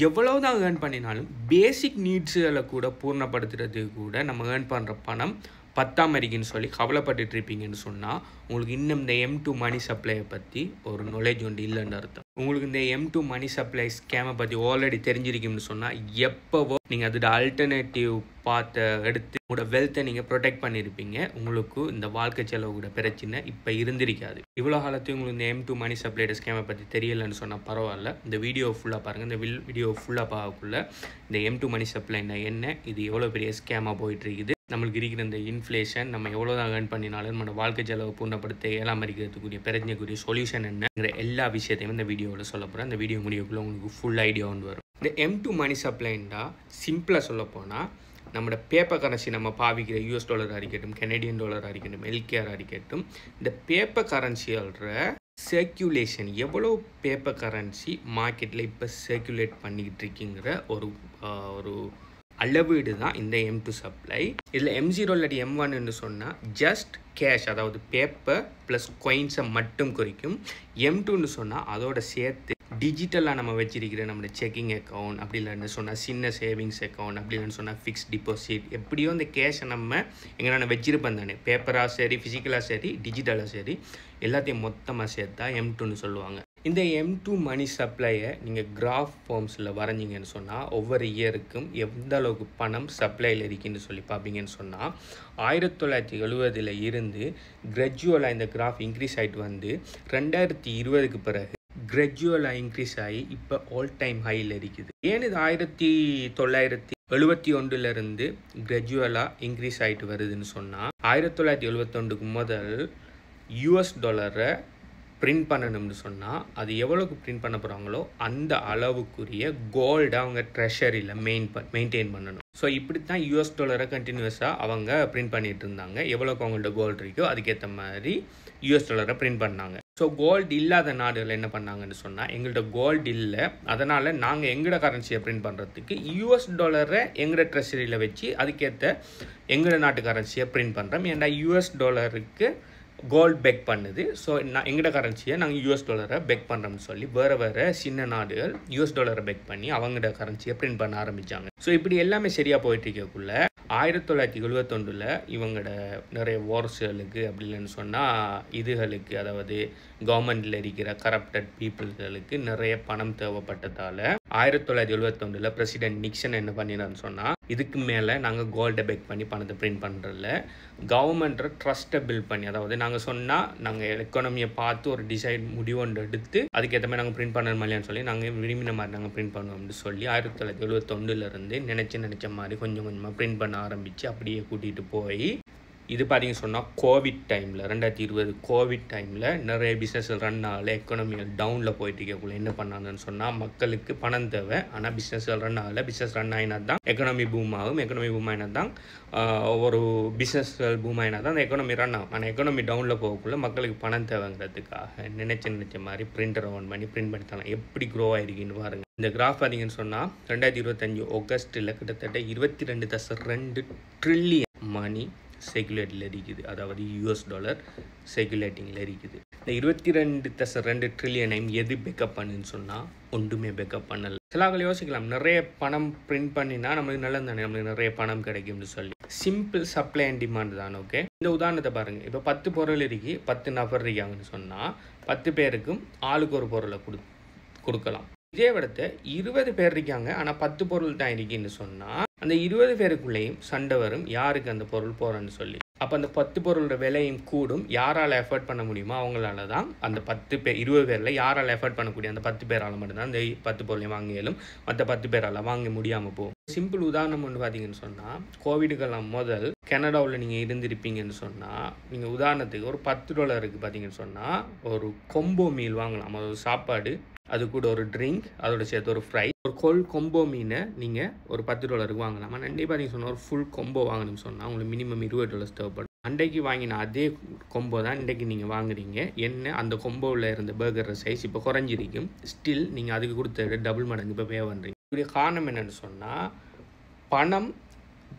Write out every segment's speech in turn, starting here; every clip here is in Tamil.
எவ்வளவுதான் ஏர்ன் பண்ணினாலும் பேசிக் நீட்ஸுகளை கூட பூர்ணப்படுத்துறதுக்கு கூட நம்ம ஏர்ன் பண்ணுற பணம் பத்தாம இருக்குன்னு சொல்லி கவலைப்பட்டுட்டு இருப்பீங்கன்னு சொன்னால் உங்களுக்கு இன்னும் இந்த M2 மணி சப்ளையை பற்றி ஒரு நாலேஜ் ஒன்று இல்லைன்னு அர்த்தம். உங்களுக்கு இந்த M2 மணி சப்ளை ஸ்கேமை பற்றி ஆல்ரெடி தெரிஞ்சிருக்கும்னு சொன்னால் எப்போவோ நீங்கள் அதோட அல்டர்னேட்டிவ் பார்த்த எடுத்து உங்களோட வெல்த்தை நீங்கள் ப்ரொடெக்ட் பண்ணியிருப்பீங்க. உங்களுக்கு இந்த வாழ்க்கை செலவு கூட பிரச்சனை இப்போ இருந்திருக்காது. இவ்வளோ காலத்தையும் உங்களுக்கு இந்த M2 மணி சப்ளையோட ஸ்கேமை பற்றி தெரியலைன்னு சொன்னால் பரவாயில்ல, இந்த வீடியோ ஃபுல்லாக பாருங்கள். இந்த வீடியோ ஃபுல்லாக பார்க்கக்குள்ள இந்த M2 மணி சப்ளைன்னா என்ன, இது எவ்வளோ பெரிய ஸ்கேமாக போயிட்டு இருக்குது, நம்மளுக்கு இருக்கிற இந்த இன்ஃப்ளேஷன் நம்ம எவ்வளோ தான் ஏர்ன் பண்ணினாலும் நம்மளோட வாழ்க்கை செலவு பூர்ணப்படுத்த ஏழாம இருக்கிறதுக்குரிய பிரச்சனைக்குரிய சொல்யூஷன் என்னங்கிற எல்லா விஷயத்தையும் இந்த வீடியோவில் சொல்ல போகிறேன். இந்த வீடியோ முடியக்குள்ள உங்களுக்கு ஃபுல் ஐடியா ஒன்று வரும். இந்த M2 மணி சப்ளைண்டா சிம்பிளாக சொல்ல போனால் நம்மளோட பேப்பர் கரன்சி நம்ம பாவிக்கிற US டாலராக இருக்கட்டும், கெனடியன் டாலராக இருக்கட்டும், LKR இருக்கட்டும், இந்த பேப்பர் கரன்சியோட சர்க்குலேஷன் எவ்வளோ பேப்பர் கரன்சி மார்க்கெட்டில் இப்போ சர்க்குலேட் பண்ணிக்கிட்டு இருக்குங்கிற ஒரு அளவீடு தான் இந்த M2 சப்ளை. இதில் M0 இல்லாட்டி M1ன்னு சொன்னால் ஜஸ்ட் கேஷ், அதாவது பேப்பர் ப்ளஸ் காயின்ஸை மட்டும் குறிக்கும். M2ன்னு சொன்னால் அதோட சேர்த்து டிஜிட்டலாக நம்ம வச்சிருக்கிற நம்மளோட செக்கிங் அக்கௌண்ட், அப்படி இல்லைன்னு சொன்னால் சின்ன சேவிங்ஸ் அக்கௌண்ட், அப்படி இல்லைன்னு சொன்னால் ஃபிக்ஸ்ட் டிபாசிட், எப்படியோ இந்த கேஷை நம்ம எங்கன்னா வச்சிருப்போம் தானே, பேப்பராக சரி, ஃபிசிக்கலாக சரி, டிஜிட்டலாக சரி, எல்லாத்தையும் மொத்தமாக சேர்த்தா M2ன்னு சொல்லுவாங்க. இந்த M2 மணி சப்ளையை நீங்கள் கிராஃப் ஃபார்ம்ஸில் வரைஞ்சிங்கன்னு சொன்னால் ஒவ்வொரு இயருக்கும் எந்த அளவுக்கு பணம் சப்ளையில் இருக்குன்னு சொல்லி பார்ப்பீங்கன்னு சொன்னால் 1970 இருந்து கிராஜுவலாக இந்த கிராஃப் இன்க்ரீஸ் ஆகிட்டு வந்து 2020க்கு பிறகு கிராஜுவலாக இன்க்ரீஸ் ஆகி இப்போ ஆல் டைம் ஹையில் இருக்குது. ஏன் இது 1971 கிராஜுவலாக இன்க்ரீஸ் ஆகிட்டு வருதுன்னு சொன்னால் 1971க்கு முதல் US டாலரை பிரிண்ட் பண்ணணும்னு சொன்னால் அது எவ்வளோக்கு பிரிண்ட் பண்ண போகிறாங்களோ அந்த அளவுக்குரிய கோல்டை அவங்க ட்ரெஷரியில் மெயின்டைன் பண்ணணும். ஸோ இப்படி தான் US டாலரை கண்டினியூஸாக அவங்க பிரிண்ட் பண்ணிட்டு இருந்தாங்க. எவ்வளோக்கு அவங்கள்ட்ட கோல்டு இருக்கோ அதுக்கேற்ற மாதிரி US டாலரை பிரிண்ட் பண்ணாங்க. ஸோ கோல்டு இல்லாத நாடுகள் என்ன பண்ணாங்கன்னு சொன்னால் எங்கள்கிட்ட கோல்டு இல்லை, அதனால் நாங்கள் எங்களோட கரன்சியை பிரிண்ட் பண்ணுறதுக்கு US டாலரை எங்களோட ட்ரெஷரியில் வச்சு அதுக்கேற்ற எங்களோட நாட்டு கரன்சியை பிரிண்ட் பண்ணுறோம். ஏன்டா US டாலருக்கு கோல்டு பெக் பண்ணுது, ஸோ எங்களோட கரன்சியை நாங்கள் US டாலரை பெக் பண்ணுறோம்னு சொல்லி வேறு சின்ன நாடுகள் US டாலரை பெக் பண்ணி அவங்களோட கரன்சியை பிரிண்ட் பண்ண ஆரம்பித்தாங்க. ஸோ இப்படி எல்லாமே சரியாக போயிட்டு இருக்கக்குள்ள 1971 இவங்களோட நிறைய வார்ஸுகளுக்கு அப்படி இல்லைன்னு சொன்னால் இதுகளுக்கு, அதாவது கவர்மெண்டில் இருக்கிற கரப்டட் பீப்புள்களுக்கு நிறைய பணம் தேவைப்பட்டதால் 1971 பிரசிடென்ட் நிக்சன் என்ன பண்ணினான்னு சொன்னால் இதுக்கு மேலே நாங்கள் கோல்டை பெக் பண்ணி பணத்தை பிரிண்ட் பண்ணுறதில்ல, கவர்மெண்ட்டை ட்ரஸ்ட்டை பில்ட் பண்ணி, அதாவது நாங்கள் சொன்னால் நாங்கள் எக்கானமியை பார்த்து ஒரு டிசைட் முடிவுண்டு எடுத்து அதுக்கேற்ற மாதிரி நாங்கள் பிரிண்ட் பண்ணணும் இல்லையான்னு சொல்லி நாங்கள் விரும்பின மாதிரி நாங்கள் பிரிண்ட் பண்ணுவோம்னு சொல்லி 1971 நினச்ச மாதிரி கொஞ்சம் கொஞ்சமாக பிரிண்ட் பண்ண ஆரம்பித்து அப்படியே கூட்டிகிட்டு போய் இது பார்த்தீங்கன்னு சொன்னால் கோவிட் டைமில் 2020 கோவிட் டைமில் நிறைய பிஸ்னஸ் ரன் ஆகலை, எக்கனாமிகள் டவுனில் போயிட்டு இருக்கக்குள்ள என்ன பண்ணாங்கன்னு சொன்னால் மக்களுக்கு பணம் தேவை, ஆனால் பிஸ்னஸ்கள் ரன் ஆகலை. பிஸ்னஸ் ரன் ஆகினா தான் எக்கனாமி பூம் ஆகும், எக்கனாமி பூம் ஆகினா தான் ஒரு பிஸ்னஸ்கள் பூம் ஆகினா தான் அந்த எக்கனாமி ரன் ஆகும். ஆனால் எக்கனாமி டவுனில் போகக்குள்ள மக்களுக்கு பணம் தேவைங்கிறதுக்காக நினச்ச மாதிரி பிரிண்டர் ஆன் பண்ணி பிரிண்ட் பண்ணி தரலாம். எப்படி க்ரோ ஆகிருக்குன்னு பாருங்கள். இந்த கிராஃப் பார்த்தீங்கன்னு சொன்னால் 2025 ஆகஸ்ட்டில் கிட்டத்தட்ட 22.2 ட்ரில்லியன் மணி சர்க்குலேட்டில் இருக்குது, அதாவது US டாலர் சர்க்குலேட்டிங்கில் இருக்குது. இந்த 22.2 ட்ரில்லியனையும் எது பேக்கப் பண்ணுன்னு சொன்னால் ஒன்றுமே பேக்கப் பண்ணலை. சிலாக்கள் யோசிக்கலாம், நிறைய பணம் பிரிண்ட் பண்ணினா நம்மளுக்கு நல்லது தானே, நம்மளுக்கு நிறைய பணம் கிடைக்கும்னு சொல்லி. சிம்பிள் சப்ளை அண்ட் டிமாண்ட் தான். ஓகே, இந்த உதாரணத்தை பாருங்கள். இப்போ 10 பொருள் இருக்கு, 10 நபர் இருக்காங்கன்னு சொன்னால் 10 பேருக்கும் ஆளுக்கு ஒரு பொருளை கொடுக்கலாம். இதே விடத்தை 20 பேர் இருக்காங்க, ஆனால் 10 பொருள் தான் இருக்குன்னு சொன்னால் அந்த 20 பேருக்குள்ளேயும் சண்டை வரும், யாருக்கு அந்த பொருள் போகிறேன்னு சொல்லி. அப்போ அந்த 10 பொருளோட விலையும் கூடும். யாரால் எஃபர்ட் பண்ண முடியுமோ அவங்களால தான் அந்த 20 பேரில் யாரால் எஃபர்ட் பண்ணக்கூடிய அந்த 10 பேரால் மட்டும்தான் அந்த 10 பொருளையும் வாங்கியாலும் மற்ற 10 பேரால் வாங்க முடியாமல் போகும். சிம்பிள் உதாரணம் ஒன்று பார்த்தீங்கன்னு சொன்னால் கோவிடுக்கெல்லாம் முதல் கனடாவில் நீங்கள் இருந்திருப்பீங்கன்னு சொன்னால் நீங்கள் உதாரணத்துக்கு ஒரு $10 பார்த்தீங்கன்னு சொன்னால் ஒரு கொம்போ மீல் வாங்கலாம், ஒரு சாப்பாடு, அது கூட ஒரு ட்ரிங்க், அதோட சேர்த்து ஒரு ஃப்ரை, ஒரு கொம்போ மீனை நீங்கள் ஒரு $10 வாங்கலாம். ஆனால் அன்றைக்கி பார்த்தீங்கன்னு சொன்னால் ஒரு ஃபுல் கொம்போ வாங்கணும்னு சொன்னால் உங்களுக்கு மினிமம் $20 தேவைப்படும். அன்றைக்கு வாங்கின அதே கொம்போ தான் இன்றைக்கு நீங்கள் வாங்குறீங்க. என்ன அந்த கொம்போவில் இருந்த பர்கர் சைஸ் இப்போ குறைஞ்சிருக்கும், ஸ்டில் நீங்கள் அதுக்கு கொடுத்த டபுள் மடங்கு இப்போ பே பண்ணுறீங்க. இப்படி காரணம் என்னென்னு சொன்னால் பணம்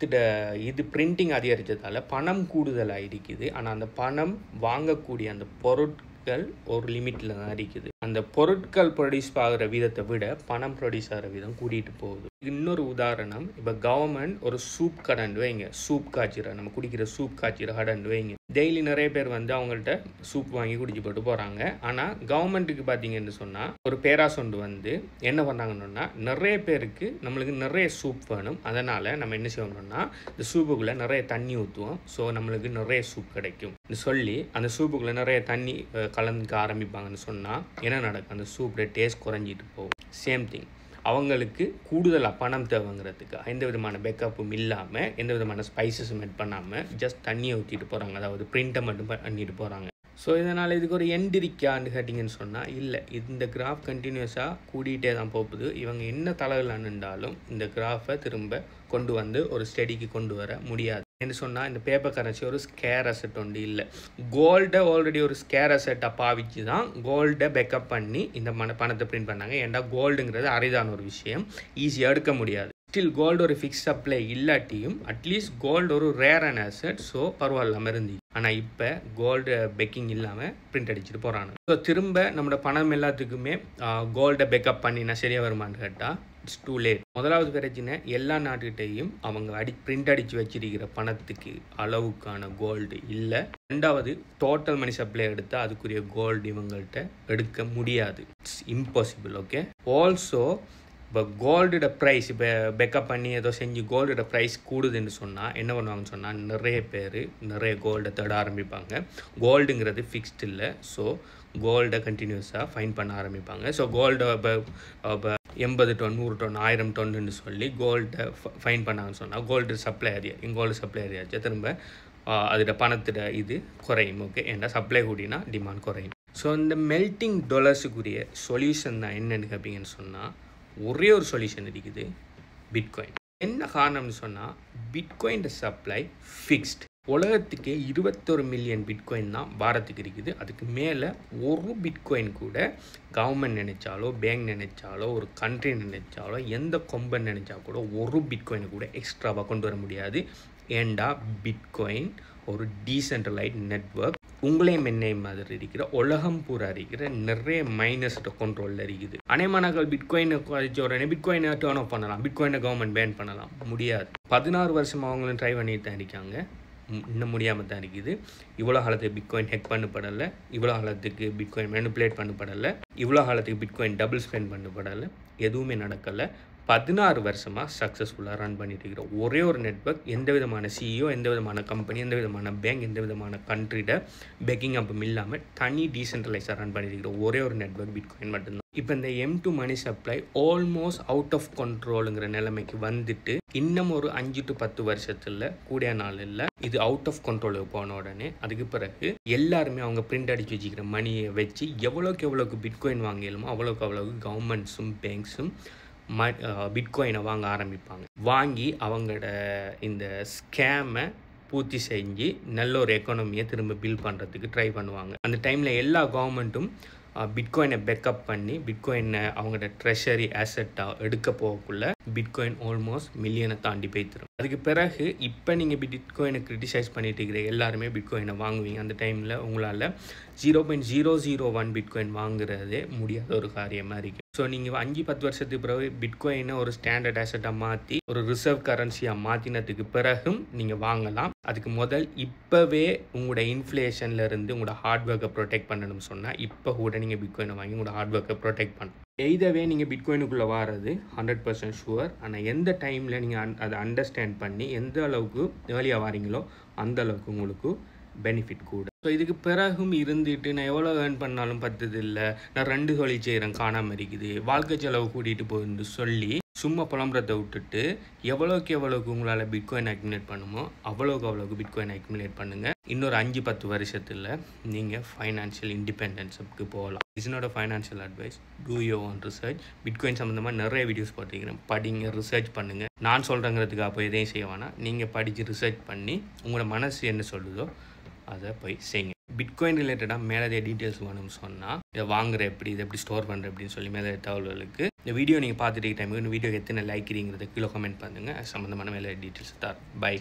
இது பிரிண்டிங் அதிகரித்ததால் பணம் கூடுதலாக இருக்குது. ஆனால் அந்த பணம் வாங்கக்கூடிய அந்த பொருட்கள் ஒரு லிமிட்டில் தான் இருக்குது. அந்த பொருட்கள் ப்ரொடியூஸ் ஆகிற வீதத்தை விட பணம் ப்ரொடியூஸ் ஆகிற வீதம் கூட்டிகிட்டு போகுது. இன்னொரு உதாரணம், இப்போ கவர்மெண்ட் ஒரு சூப் கடைன்னு வைங்க, சூப் காய்ச்சிற நம்ம குடிக்கிற சூப் காய்ச்சிற கடைன்னு வைங்க. டெய்லி நிறைய பேர் வந்து அவங்கள்ட்ட சூப் வாங்கி குடிச்சு போட்டு போகிறாங்க. ஆனால் கவர்மெண்ட்டுக்கு பார்த்தீங்கன்னு சொன்னால் ஒரு பேராசொண்டு வந்து என்ன பண்ணாங்கன்னா, நிறைய பேருக்கு நம்மளுக்கு நிறைய சூப் வேணும், அதனால் நம்ம என்ன செய்வோம்னா இந்த சூப்புக்குள்ளே நிறைய தண்ணி ஊற்றுவோம், ஸோ நம்மளுக்கு நிறைய சூப் கிடைக்கும் சொல்லி அந்த சூப்புக்குள்ளே நிறைய தண்ணி கலந்துக்க ஆரம்பிப்பாங்கன்னு சொன்னால் என்ன நடக்கும், அந்த சூப்போட டேஸ்ட் குறைஞ்சிட்டு போகும். சேம் திங், அவங்களுக்கு கூடுதலாக பணம் தேவைங்கிறதுக்கு எந்த விதமான பேக்கப்பும் இல்லாமல் எந்த விதமான ஸ்பைசஸும் ஆட் பண்ணாமல் ஜஸ்ட் தண்ணியை ஊற்றிட்டு போகிறாங்க, அதாவது பிரிண்ட்டை மட்டும் பண்ணிட்டு போகிறாங்க. ஸோ இதனால் இதுக்கு ஒரு எண்ட் இருக்கான்னு கேட்டிங்கன்னு சொன்னால் இல்லை, இந்த கிராஃப் கண்டினியூஸாக கூட்டிகிட்டே தான் போகுது. இவங்க என்ன தலைவிலான்னுண்டாலும் இந்த கிராஃபை திரும்ப கொண்டு வந்து ஒரு ஸ்டடிக்கு கொண்டு வர முடியாது. என்ன சொன்னால் இந்த பேப்பர் கரன்சி ஒரு ஸ்கேர் அசெட் ஒன்று இல்லை, கோல்டை ஆல்ரெடி ஒரு ஸ்கேர் அசெட்டை பாவிச்சு தான் கோல்டை பேக்கப் பண்ணி இந்த பணத்தை பிரிண்ட் பண்ணாங்க. ஏன்டா கோல்டுங்கிறது அரிதான ஒரு விஷயம், ஈஸியாக எடுக்க முடியாது. ஸ்டில் கோல்டு ஒரு ஃபிக்ஸ் சப்ளை இல்லாட்டியும் அட்லீஸ்ட் கோல்டு ஒரு ரேரான அசெட், ஸோ பரவாயில்லாமல் இருந்துச்சு. ஆனால் இப்போ கோல்டு பேக்கிங் இல்லாமல் பிரிண்ட் அடிச்சுட்டு போகிறாங்க. ஸோ திரும்ப நம்மளோட பணம் எல்லாத்துக்குமே கோல்டை பேக்கப் பண்ணினா சரியாக வருமானு கேட்டால் இட்ஸ் டூ லேட். முதலாவது பிரச்சனை, எல்லா நாட்டுகிட்டையும் அவங்க பிரிண்ட் அடித்து வச்சிருக்கிற பணத்துக்கு அளவுக்கான கோல்டு இல்லை. ரெண்டாவது, டோட்டல் மணி சப்ளை எடுத்தால் அதுக்குரிய கோல்டு இவங்கள்ட்ட எடுக்க முடியாது, இட்ஸ் இம்பாசிபிள். ஓகே, ஆல்சோ இப்போ கோல்டோட ப்ரைஸ் இப்போ பேக்கப் பண்ணி ஏதோ செஞ்சு கோல்டோட ப்ரைஸ் கூடுதுன்னு சொன்னால் என்ன பண்ணுவாங்கன்னு சொன்னால் நிறைய பேர் நிறைய கோல்டை தேட ஆரம்பிப்பாங்க. கோல்டுங்கிறது ஃபிக்ஸ்ட் இல்லை, ஸோ கோல்டை கண்டினியூஸாக ஃபைன் பண்ண ஆரம்பிப்பாங்க. ஸோ கோல்டை இப்போ 80 டன் 100 டன் 1000 டன்னு சொல்லி கோல்டை ஃபைன் பண்ணாங்கன்னு சொன்னால் கோல்டு சப்ளை கோல்டு சப்ளை ஏரியாச்சு திரும்ப அதோட பணத்தோட இது குறையும். ஓகே, ஏன்னா சப்ளை கூடினா டிமாண்ட் குறையும். ஸோ இந்த மெல்டிங் டாலர்ஸுக்குரிய சொல்யூஷன் தான் என்னென்னு கேட்பீங்கன்னு சொன்னால் ஒரே ஒரு சொல்யூஷன் இருக்குது, பிட்காயின். என்ன காரணம்னு சொன்னால் பிட்காயின் சப்ளை ஃபிக்ஸ்ட். உலகத்துக்கே 21 மில்லியன் பிட்காயின் தான் பாரத்துக்கு இருக்குது. அதுக்கு மேலே ஒரு பிட்காயின் கூட கவர்மெண்ட் நினைச்சாலோ பேங்க் நினைச்சாலோ ஒரு கண்ட்ரி நினைச்சாலோ எந்த கொம்பன் நினைச்சா கூட ஒரு பிட்காயினை கூட எக்ஸ்ட்ராவாக கொண்டு வர முடியாது. ஏண்டா பிட்காயின் ஒரு டீசென்ட்ரலைஸ்ட் நெட்வொர்க், உங்களையும் என்னையும் மாதிரி இருக்கிற உலகம் பூரா இருக்கிற நிறைய மைனஸ்ட கண்ட்ரோலில் இருக்குது. அனைமானாக்கள் பிட்காயினை குறைச்ச உடனே பிட்காயினை டேர்ன் ஆஃப் பண்ணலாம், பிட்காயினை கவர்மெண்ட் பேன் பண்ணலாம், முடியாது. 16 வருஷமாக அவங்களும் ட்ரை பண்ணிட்டு தான் இருக்காங்க, இன்னும் முடியாமல் தான் இருக்குது. இவ்வளோ காலத்துக்கு பிட்காயின் ஹேக் பண்ணப்படலை, இவ்வளோ காலத்துக்கு பிட்காயின் மேனிப்புலேட் பண்ணப்படலை, இவ்வளோ காலத்துக்கு பிட்காயின் டபுள் ஸ்பெண்ட் பண்ணப்படலை, எதுவுமே நடக்கலை. 16 வருஷமாக சக்ஸஸ்ஃபுல்லாக ரன் பண்ணிட்டு இருக்கிற ஒரே ஒரு நெட்வொர்க், எந்த விதமான சிஇஓ, எந்த விதமான கம்பெனி, எந்த விதமான பேங்க், எந்த விதமான கண்ட்ரியோட பேக்கிங் அப்பும் இல்லாமல் தனி டீசென்ட்ரலைஸாக ரன் பண்ணிட்டு இருக்கிற ஒரே ஒரு நெட்வொர்க் பிட்காயின் மட்டும்தான். இப்போ இந்த M2 money supply almost out of கண்ட்ரோலுங்கிற நிலைமைக்கு வந்துட்டு இன்னும் ஒரு 5 to 10 வருஷத்தில் கூடிய நாள் இல்லை இது அவுட் ஆஃப் கண்ட்ரோலுக்கு போன உடனே அதுக்கு பிறகு எல்லாருமே அவங்க பிரிண்ட் அடித்து வச்சுக்கிற மணியை வச்சு எவ்வளோக்கு பிட்காயின் வாங்கிடலுமோ அவ்வளோக்கு கவர்மெண்ட்ஸும் பேங்க்ஸும் பிட்காயினை வாங்க ஆரம்பிப்பாங்க. வாங்கி அவங்களோட இந்த ஸ்கேமை பூர்த்தி செஞ்சு நல்ல ஒரு எக்கானமியை திரும்ப பில்ட் பண்ணுறதுக்கு ட்ரை பண்ணுவாங்க. அந்த டைமில் எல்லா கவர்மெண்ட்டும் பிட்காயினை பேக்கப் பண்ணி பிட்காயினை அவங்களோட ட்ரெஷரி ஆசெட்டாக எடுக்க போகக்குள்ள பிட்காயின் ஆல்மோஸ்ட் மில்லியனை தாண்டி போய்த்திரும். அதுக்கு பிறகு இப்போ நீங்கள் பிட்காயினை கிரிட்டிசைஸ் பண்ணிட்டு இருக்கிற எல்லாருமே பிட்காயினை வாங்குவீங்க. அந்த டைமில் உங்களால் 0.001 பிட்காயின் வாங்குறதே முடியாத ஒரு காரியமாக இருக்குது. ஸோ நீங்கள் 5-10 வருஷத்துக்கு பிறகு பிட்காயினை ஒரு ஸ்டாண்டர்ட் ஆசெட்டாக மாற்றி ஒரு ரிசர்வ் கரன்சியாக மாற்றினதுக்கு பிறகும் நீங்கள் வாங்கலாம். அதுக்கு முதல் இப்போவே உங்களோட இன்ஃப்ளேஷன்லேருந்து உங்களோட ஹார்ட் ஒர்க்கை ப்ரொடெக்ட் பண்ணணும்னு சொன்னால் இப்போ கூட நீங்கள் பிட்காயினை வாங்கி உங்களோட ஹார்ட் ஒர்க்கை ப்ரொடெக்ட் பண்ணணும். எய்தவே நீங்கள் பிட்காயினுக்குள்ளே வாரது 100% ஷுவர். ஆனால் எந்த டைமில் நீங்கள் அதை அண்டர்ஸ்டாண்ட் பண்ணி எந்த அளவுக்கு ஏர்லியாக வாரீங்களோ அந்த அளவுக்கு உங்களுக்கு பெனிஃபிட் கூட. ஸோ இதுக்கு பிறகும் இருந்துட்டு நான் எவ்வளோ ஏர்ன் பண்ணாலும் பத்தது இல்லை, நான் 2 தொழில் செய்கிறேன் காணாமல் இருக்குது, வாழ்க்கை செலவு கூட்டிகிட்டு போகுதுன்னு சொல்லி சும்மா புலம்புறதை விட்டுட்டு எவ்வளோக்கு உங்களால் பிட்காயின் அக்யூமுலேட் பண்ணுமோ அவ்வளோக்கு பிட்காயின் அக்யூமுலேட் பண்ணுங்கள். இன்னொரு 5-10 வருஷத்தில் நீங்கள் ஃபைனான்ஷியல் இண்டிபெண்டன்ஸுக்கு போகலாம். இதனோட financial advice, two your own research. Bitcoin சம்மந்தமாக நிறைய வீடியோஸ் போட்டிருக்கிறேன், படிங்க, ரிசர்ச் பண்ணுங்கள். நான் சொல்கிறேங்கிறதுக்கு அப்போ எதையும் செய்ய வேணாம், நீங்கள் படித்து ரிசர்ச் பண்ணி உங்களோட மனசு என்ன சொல்லுதோ அதை போய் செய்யுங்க. பிட்காயின் ரிலேட்டடாக மேலே டீட்டெயில்ஸ் வேணும்னு சொன்னால் இதை வாங்குற எப்படி, இதை எப்படி ஸ்டோர் பண்ணுற அப்படின்னு சொல்லி மேலே தகவல்களுக்கு இந்த வீடியோ நீங்கள் பார்த்துட்டு டைமுக்கு இந்த வீடியோக்கு எத்தனை லைக்கிறீங்கிறத கீழே கமெண்ட் பண்ணுங்கள். சம்மந்தமான மேலே டீட்டெயில்ஸ் தரேன். பை.